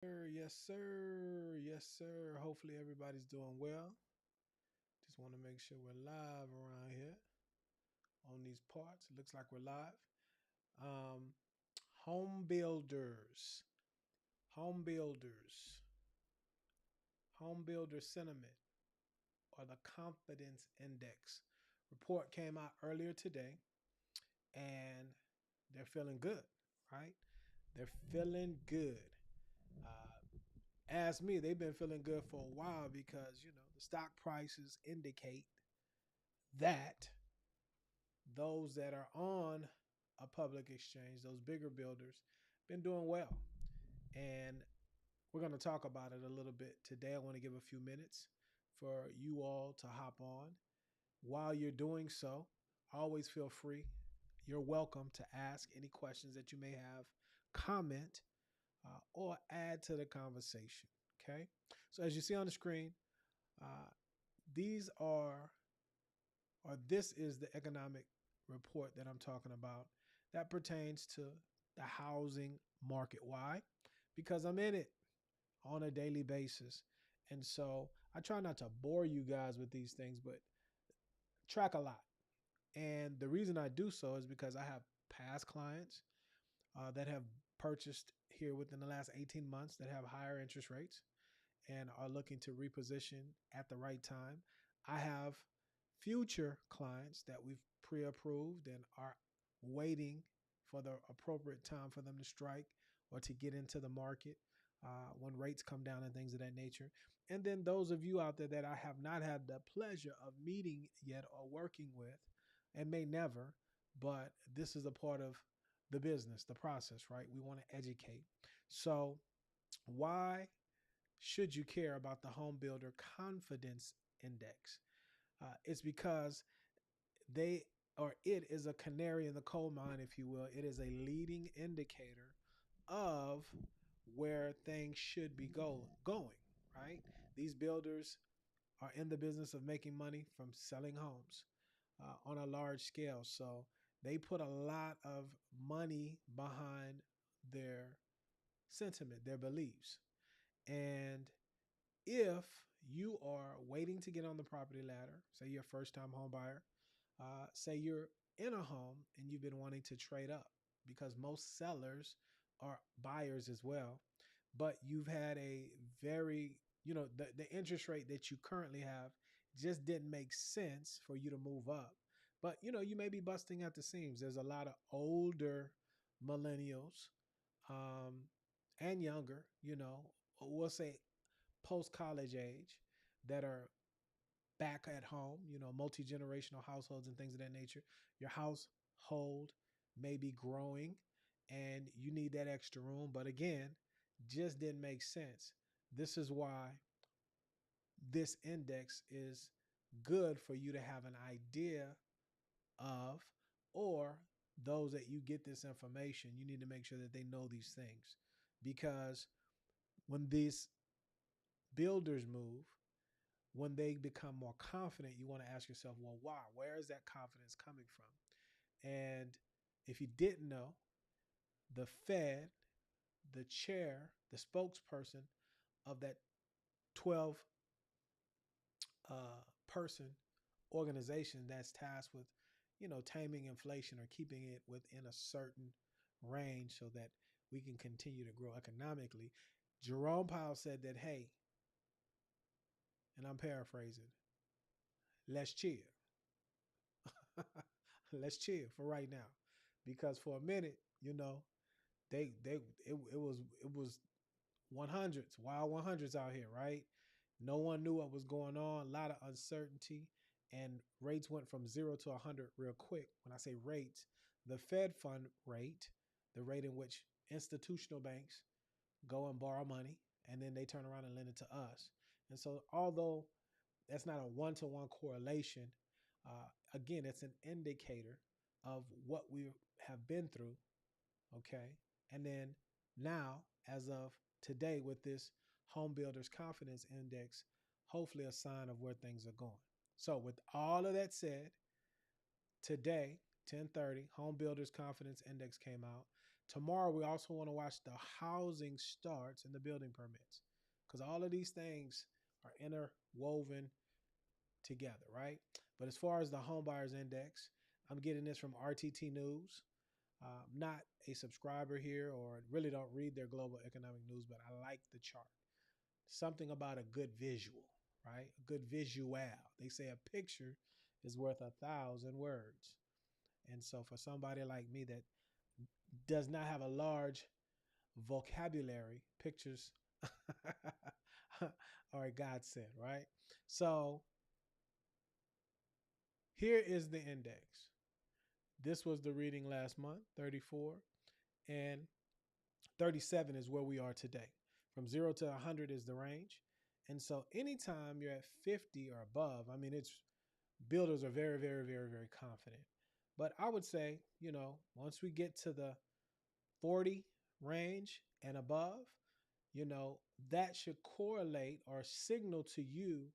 Yes, sir. Yes, sir. Hopefully everybody's doing well. Just want to make sure we're live around here on these parts. It looks like we're live. Um, home builders, home builders, home builder sentiment or the confidence index report came out earlier today, and they're feeling good, right? They're feeling good. Uh, Ask me, they've been feeling good for a while because the stock prices indicate that those that are on a public exchange, those bigger builders, been doing well. And we're going to talk about it a little bit today. I want to give a few minutes for you all to hop on. While you're doing so, always feel free. You're welcome to ask any questions that you may have, comment, or add to the conversation. Okay. So as you see on the screen, uh, these are or this is the economic report that I'm talking about that pertains to the housing market. Why? Because I'm in it on a daily basis. And so I try not to bore you guys with these things, but track a lot. And the reason I do so is because I have past clients that have purchased here within the last 18 months that have higher interest rates and are looking to reposition at the right time. I have future clients that we've pre-approved and are waiting for the appropriate time for them to strike or to get into the market when rates come down and things of that nature. And then those of you out there that I have not had the pleasure of meeting yet or working with and may never, but this is a part of the business, the process, right? We want to educate. So why should you care about the home builder confidence index? It's because they or it is a canary in the coal mine, if you will. It is a leading indicator of where things should be going, right? These builders are in the business of making money from selling homes on a large scale. So they put a lot of money behind their sentiment, their beliefs. And if you are waiting to get on the property ladder, say you're a first time home buyer, say you're in a home and you've been wanting to trade up because most sellers are buyers as well, but you've had a very, the interest rate that you currently have just didn't make sense for you to move up. But, you may be busting at the seams. There's a lot of older millennials um, and younger, we'll say post college age that are back at home, multi generational households and things of that nature. Your household may be growing and you need that extra room. But again, just didn't make sense. This is why this index is good for you to have an idea of, or those that you get this information, you need to make sure that they know these things. Because when these builders move, when they become more confident, you want to ask yourself, well, why? Where is that confidence coming from? And if you didn't know, the Fed, the chair, the spokesperson of that 12 person organization that's tasked with, taming inflation or keeping it within a certain range so that we can continue to grow economically. Jerome Powell said that, hey, and I'm paraphrasing, let's chill. Let's chill for right now, because for a minute, it was 100s, wild 100s out here, right? No one knew what was going on, a lot of uncertainty, and rates went from 0 to 100 real quick. When I say rates, the Fed fund rate, the rate in which institutional banks go and borrow money and then they turn around and lend it to us. And so although that's not a one-to-one correlation, again, it's an indicator of what we have been through. Okay. And then now, as of today, with this home builders confidence index, hopefully a sign of where things are going. So with all of that said, today, 10:30, home builders confidence index came out. Tomorrow, we also want to watch the housing starts and the building permits, because all of these things are interwoven together, right? But as far as the home buyers index, I'm getting this from RTT News. Not a subscriber here, or really don't read their global economic news, but I like the chart. Something about a good visual, right? A good visual. They say a picture is worth 1,000 words. And so for somebody like me that does not have a large vocabulary, pictures are a godsend, right? So here is the index. This was the reading last month, 34, and 37 is where we are today. From 0 to 100 is the range. And so anytime you're at 50 or above, I mean, it's builders are very, very, very, very confident. But I would say, once we get to the 40 range and above, that should correlate or signal to you,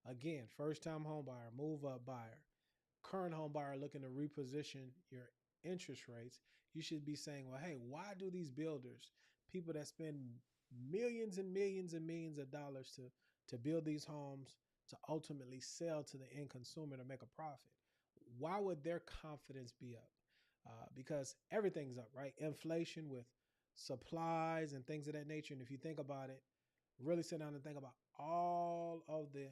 again, first time home buyer, move up buyer, current home buyer looking to reposition your interest rates. You should be saying, well, hey, why do these builders, people that spend millions and millions and millions of dollars to build these homes to ultimately sell to the end consumer to make a profit, why would their confidence be up? Because everything's up, right? Inflation with supplies and things of that nature. And if you think about it, really sit down and think about all of the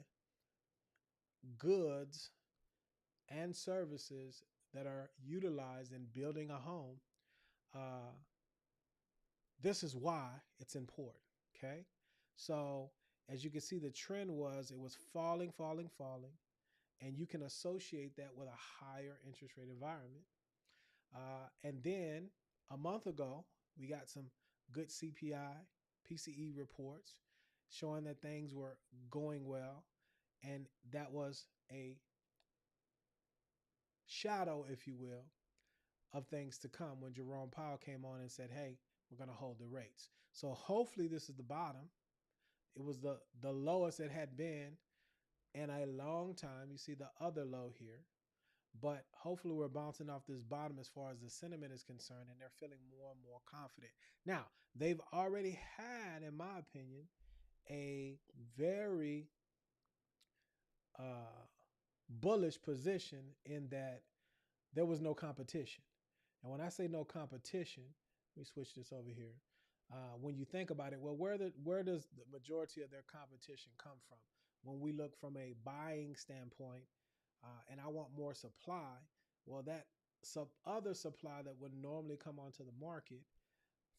goods and services that are utilized in building a home, this is why it's important. Okay. So as you can see, the trend it was falling, falling, falling. And you can associate that with a higher interest rate environment. And then a month ago, we got some good CPI, PCE reports showing that things were going well. And that was a shadow, if you will, of things to come when Jerome Powell came on and said, hey, we're going to hold the rates. So hopefully this is the bottom. It was the lowest it had been in a long time. You see the other low here. But hopefully we're bouncing off this bottom as far as the sentiment is concerned, and they're feeling more and more confident. Now, they've already had, in my opinion, a very bullish position in that there was no competition. And when I say no competition, let me switch this over here. When you think about it, well, where does the majority of their competition come from? When we look from a buying standpoint, and I want more supply, well, that other supply that would normally come onto the market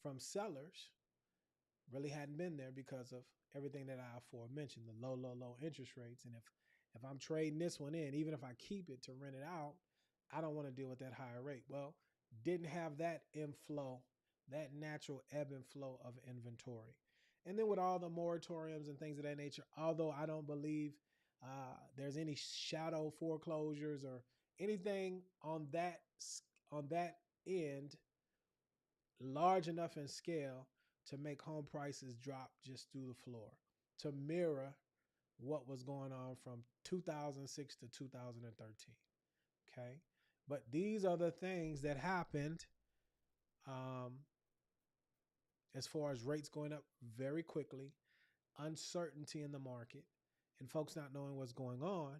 from sellers really hadn't been there because of everything that I aforementioned, the low interest rates. And if I'm trading this one in, even if I keep it to rent it out, I don't want to deal with that higher rate. Well, didn't have that inflow, that natural ebb and flow of inventory. And then with all the moratoriums and things of that nature, although I don't believe there's any shadow foreclosures or anything on that end large enough in scale to make home prices drop just through the floor, to mirror what was going on from 2006 to 2013. Okay. But these are the things that happened as far as rates going up very quickly, uncertainty in the market, and folks not knowing what's going on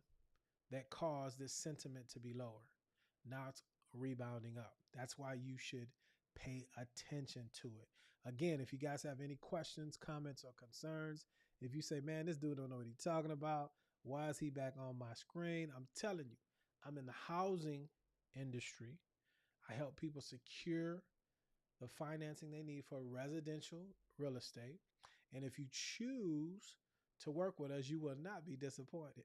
that caused this sentiment to be lower. Now it's rebounding up. That's why you should pay attention to it. Again, if you guys have any questions, comments, or concerns, if you say, man, this dude don't know what he's talking about, why is he back on my screen? I'm telling you, I'm in the housing industry. I help people secure the financing they need for residential real estate. And if you choose to work with us, you will not be disappointed.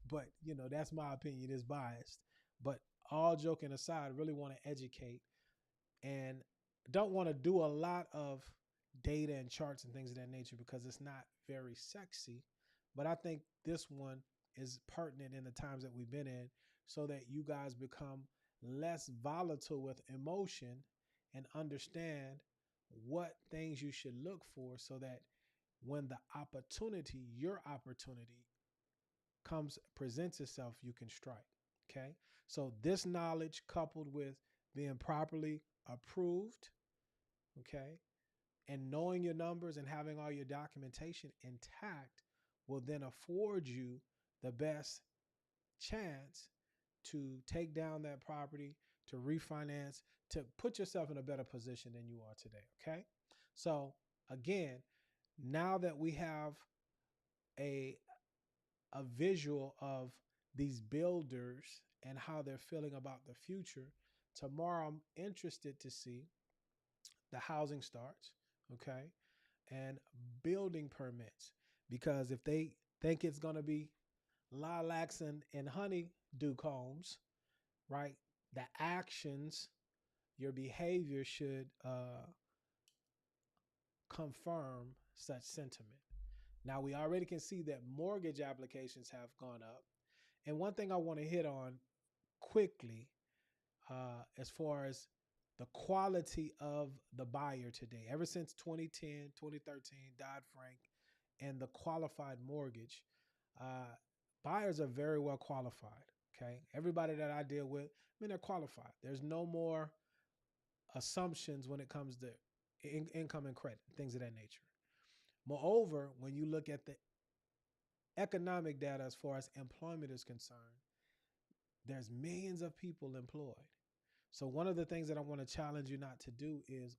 But, that's my opinion. It's biased. But all joking aside, really want to educate and don't want to do a lot of data and charts and things of that nature because it's not very sexy. But I think this one is pertinent in the times that we've been in so that you guys become less volatile with emotion and understand what things you should look for so that when the opportunity, your opportunity presents itself, you can strike. Okay. So this knowledge coupled with being properly approved, okay? And knowing your numbers and having all your documentation intact will then afford you the best chance to take down that property, to refinance, to put yourself in a better position than you are today, okay? So again, now that we have a visual of these builders and how they're feeling about the future, tomorrow I'm interested to see the housing starts, okay, and building permits. Because if they think it's going to be lilacs and honeydew combs, right, the actions, your behavior should confirm such sentiment. Now, we already can see that mortgage applications have gone up. And one thing I want to hit on quickly, as far as the quality of the buyer today, ever since 2010, 2013, Dodd-Frank, and the qualified mortgage, buyers are very well qualified. Okay. Everybody that I deal with, I mean, they're qualified. There's no more assumptions when it comes to income and credit, things of that nature. Moreover, when you look at the economic data as far as employment is concerned, there's millions of people employed. So one of the things that I want to challenge you not to do is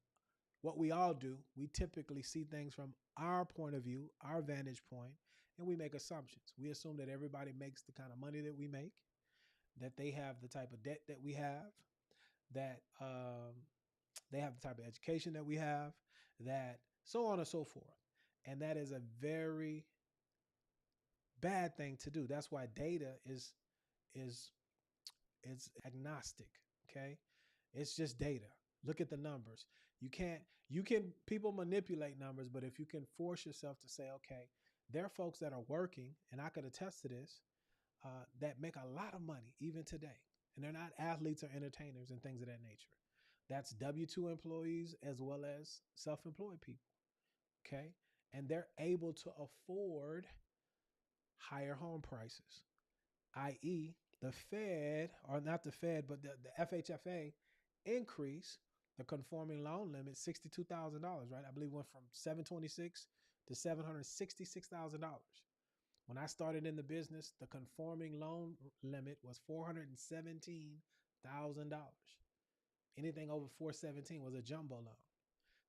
what we all do. We typically see things from our point of view, our vantage point, and we make assumptions. We assume that everybody makes the kind of money that we make, that they have the type of debt that we have, that they have the type of education that we have, that so on and so forth. And that is a very bad thing to do. That's why data is agnostic. Okay. It's just data. Look at the numbers. People manipulate numbers, but if you can force yourself to say, okay, there are folks that are working, and I could attest to this, that make a lot of money even today. And they're not athletes or entertainers and things of that nature. That's W-2 employees as well as self-employed people. Okay. And they're able to afford higher home prices, i.e., the Fed, or not the Fed, but the FHFA increase the conforming loan limit $62,000, right? I believe it went from $726,000 to $766,000. When I started in the business, the conforming loan limit was $417,000. Anything over $417,000 was a jumbo loan.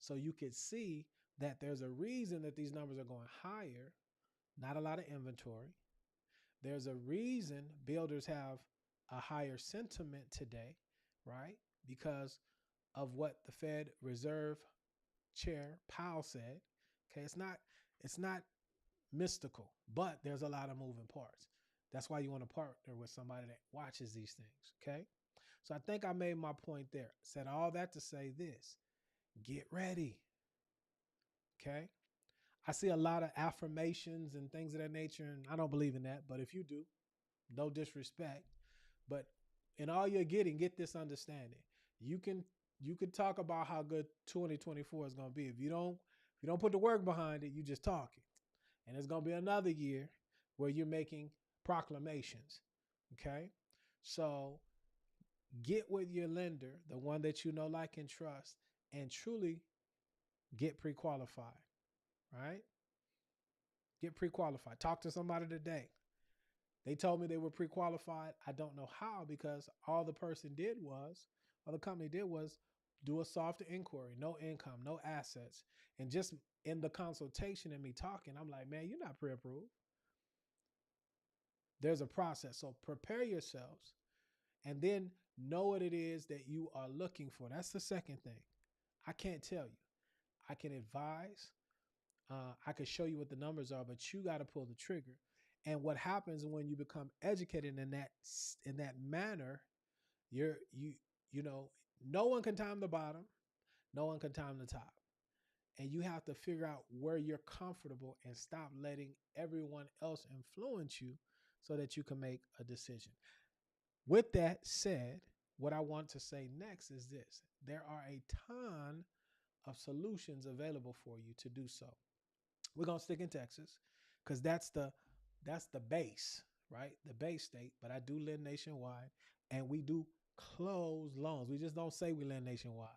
So you could see that there's a reason that these numbers are going higher. Not a lot of inventory. There's a reason builders have a higher sentiment today, right? Because of what the Fed Reserve Chair Powell said. Okay, it's not mystical, but there's a lot of moving parts. That's why you want to partner with somebody that watches these things. Okay, so I think I made my point there. Said all that to say this: get ready. Okay. I see a lot of affirmations and things of that nature, and I don't believe in that. But if you do, no disrespect. But in all you're getting, get this understanding. You can talk about how good 2024 is going to be. If you don't put the work behind it, you just talking. And it's going to be another year where you're making proclamations. Okay? So get with your lender, the one that you know, like, and trust, and truly get pre-qualified. Right? Get pre-qualified. Talk to somebody today. They told me they were pre-qualified. I don't know how, because all the person did was, or the company did was, do a soft inquiry, no income, no assets. And just in the consultation and me talking, I'm like, man, you're not pre-approved. There's a process. So prepare yourselves and then know what it is that you are looking for. That's the second thing. I can't tell you. I can advise. I can show you what the numbers are, but you got to pull the trigger. And what happens when you become educated in that manner, you know, no one can time the bottom, no one can time the top. And you have to figure out where you're comfortable and stop letting everyone else influence you so that you can make a decision. With that said, what I want to say next is this. There are a ton of solutions available for you to do so. We're going to stick in Texas because that's the base, right? The base state. But I do lend nationwide, and we do close loans. We just don't say we lend nationwide.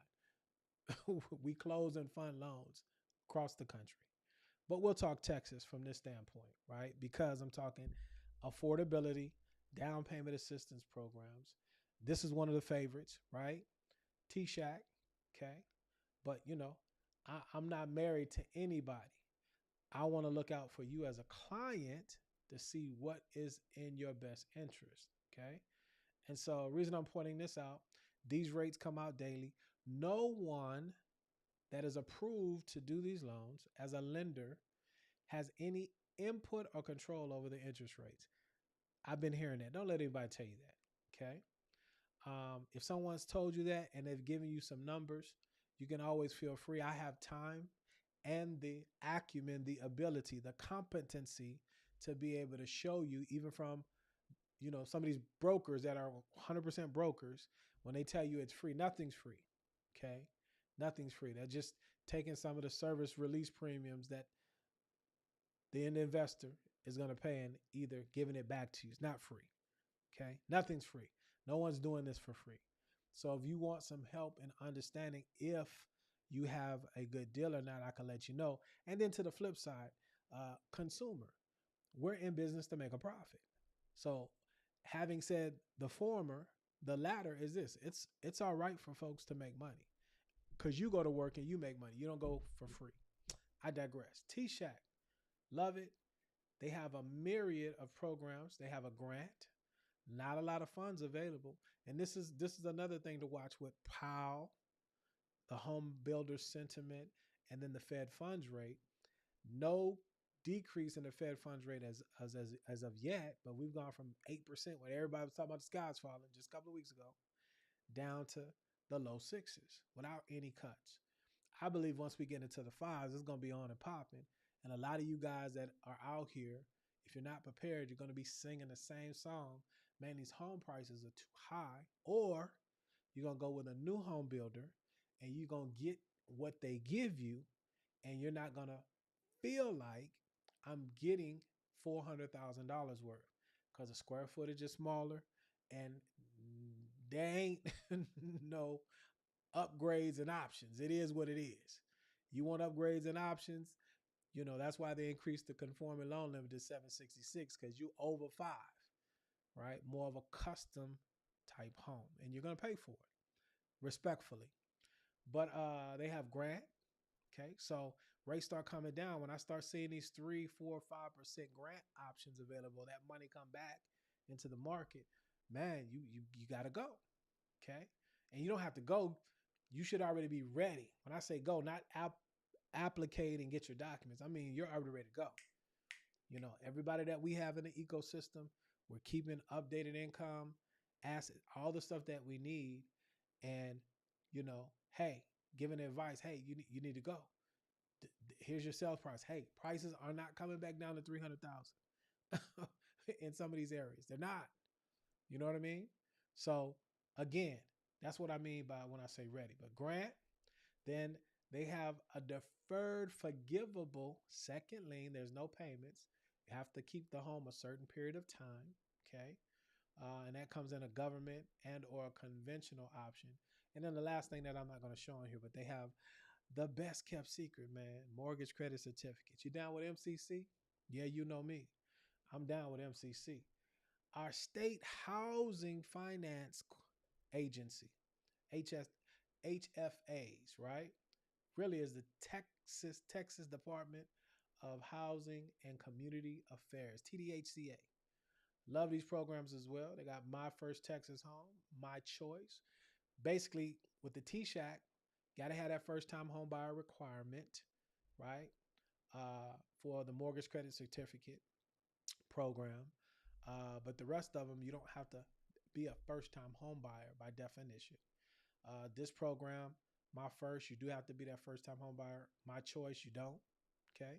We close and fund loans across the country. But we'll talk Texas from this standpoint, right? Because I'm talking affordability, down payment assistance programs. This is one of the favorites, right? T-Shack, okay? But I'm not married to anybody. I want to look out for you as a client to see what is in your best interest, okay? And so, the reason I'm pointing this out, these rates come out daily. No one that is approved to do these loans as a lender has any input or control over the interest rates. I've been hearing that. Don't let anybody tell you that, okay? If someone's told you that and they've given you some numbers, you can always feel free. I have time and the acumen, the ability, the competency to be able to show you, even from some of these brokers that are 100% brokers, when they tell you it's free, nothing's free. Okay, nothing's free. They're just taking some of the service release premiums that the end investor is going to pay and either giving it back to you. It's not free. Okay, nothing's free. No one's doing this for free. So if you want some help in understanding if you have a good deal or not, I can let you know. And then to the flip side, consumer, we're in business to make a profit. So having said the former, the latter is this: it's all right for folks to make money because you go to work and you make money. You don't go for free. I digress. T-Shack, love it. They have a myriad of programs. They have a grant. Not a lot of funds available. And this is another thing to watch with Powell, the home builder sentiment, and then the Fed funds rate. No decrease in the Fed funds rate as of yet, but we've gone from 8% when everybody was talking about the skies falling just a couple of weeks ago, down to the low sixes without any cuts. I believe once we get into the fives, it's going to be on and popping. And a lot of you guys that are out here, if you're not prepared, you're going to be singing the same song. Man, these home prices are too high. Or you're going to go with a new home builder and you're going to get what they give you, and you're not going to feel like I'm getting $400,000 worth because the square footage is smaller and there ain't no upgrades and options. It is what it is. You want upgrades and options, that's why they increased the conforming loan limit to 766, because you over 5, right? More of a custom type home, and you're going to pay for it respectfully. But they have grant. Okay, so rates start coming down. When I start seeing these 3, 4, 5% grant options available, that money come back into the market, man, you got to go. Okay, and you don't have to go. You should already be ready. When I say go, not applicate and get your documents. I mean, you're already ready to go. Everybody that we have in the ecosystem, we're keeping updated income, assets, all the stuff that we need. And, hey, giving advice, hey, you need to go. Here's your sales price. Hey, prices are not coming back down to 300,000 in some of these areas. They're not. You know what I mean? So again, that's what I mean by when I say ready. But grant, then they have a deferred forgivable second lien. There's no payments. You have to keep the home a certain period of time. Okay. And that comes in a government and or a conventional option. And then the last thing that I'm not going to show on here, but they have the best kept secret, man, mortgage credit certificates. You down with MCC? Yeah, you know me. I'm down with MCC. Our state housing finance agency, HFAs, right? Really is the Texas Department of Housing and Community Affairs, TDHCA. Love these programs as well. They got My First Texas Home, My Choice. Basically, with the T-Shack, got to have that first-time home buyer requirement, right, for the mortgage credit certificate program. But the rest of them, you don't have to be a first-time home buyer by definition. This program, My First, you do have to be that first-time home buyer. My Choice, you don't. Okay.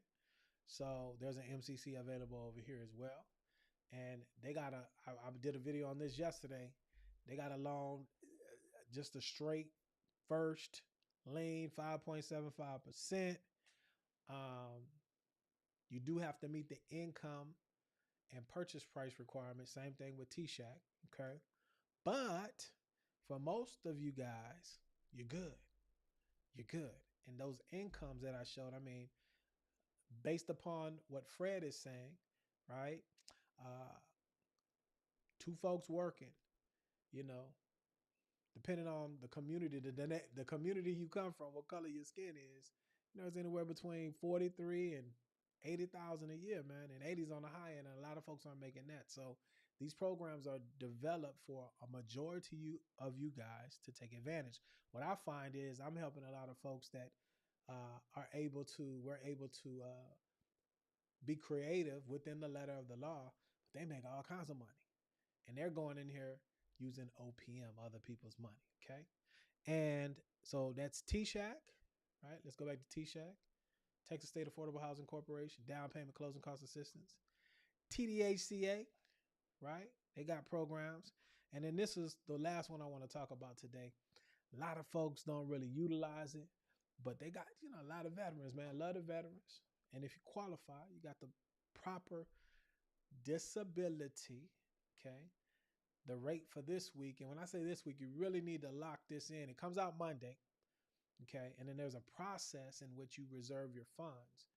So there's an MCC available over here as well. And they got I did a video on this yesterday. They got a loan, just a straight first lien, 5.75%. You do have to meet the income and purchase price requirement. Same thing with T-Shack. Okay. But for most of you guys, you're good. you're good. And those incomes that I showed, I mean, based upon what Fred is saying, right? Uh, two folks working, you know, depending on the community, the community you come from, what color your skin is, you know, it's anywhere between 43 and 80,000 a year, man. And 80's on the high end, and a lot of folks aren't making that. So these programs are developed for a majority of you guys to take advantage. What I find is I'm helping a lot of folks that we're able to be creative within the letter of the law, but they make all kinds of money. And they're going in here using OPM, other people's money. Okay. And so that's T-Shack, right? Let's go back to T-Shack. Texas State Affordable Housing Corporation, down payment closing cost assistance. TDHCA, right? They got programs. And then this is the last one I want to talk about today. A lot of folks don't really utilize it, but they got, you know, a lot of veterans, man. Love the veterans. And if you qualify, you got the proper disability, okay? The rate for this week, and when I say this week, you really need to lock this in. It comes out Monday, okay? And then there's a process in which you reserve your funds.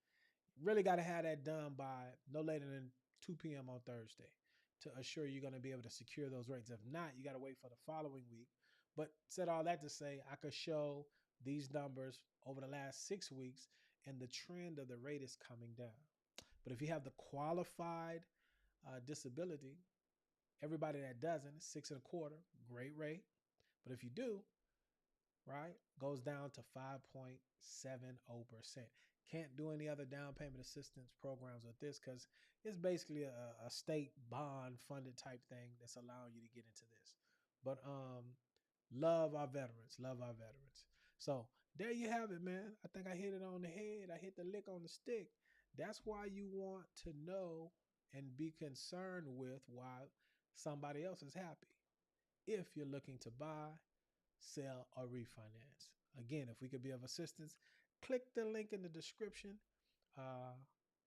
You really got to have that done by no later than 2 p.m. on Thursday to assure you're going to be able to secure those rates. If not, you got to wait for the following week. But said all that to say, I could show these numbers over the last 6 weeks, and the trend of the rate is coming down. But if you have the qualified disability, everybody that doesn't, 6.25, great rate. But if you do, right, goes down to 5.70%. Can't do any other down payment assistance programs with this because it's basically a state bond funded type thing that's allowing you to get into this. But love our veterans, love our veterans. So there you have it, man. I think I hit it on the head. I hit the lick on the stick. That's why you want to know and be concerned with why somebody else is happy. If you're looking to buy, sell, or refinance. Again, if we could be of assistance, click the link in the description, uh,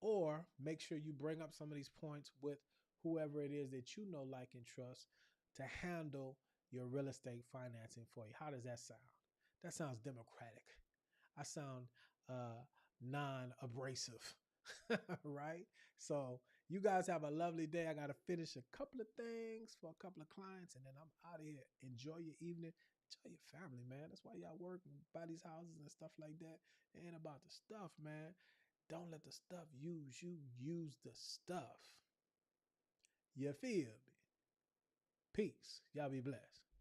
or make sure you bring up some of these points with whoever it is that you know, like, and trust to handle your real estate financing for you. How does that sound? That sounds democratic. I sound non-abrasive, right? So you guys have a lovely day. I got to finish a couple of things for a couple of clients, and then I'm out of here. Enjoy your evening. Enjoy your family, man. That's why y'all work and buy these houses and stuff like that. It ain't about the stuff, man. Don't let the stuff use you. Use the stuff. You feel me? Peace. Y'all be blessed.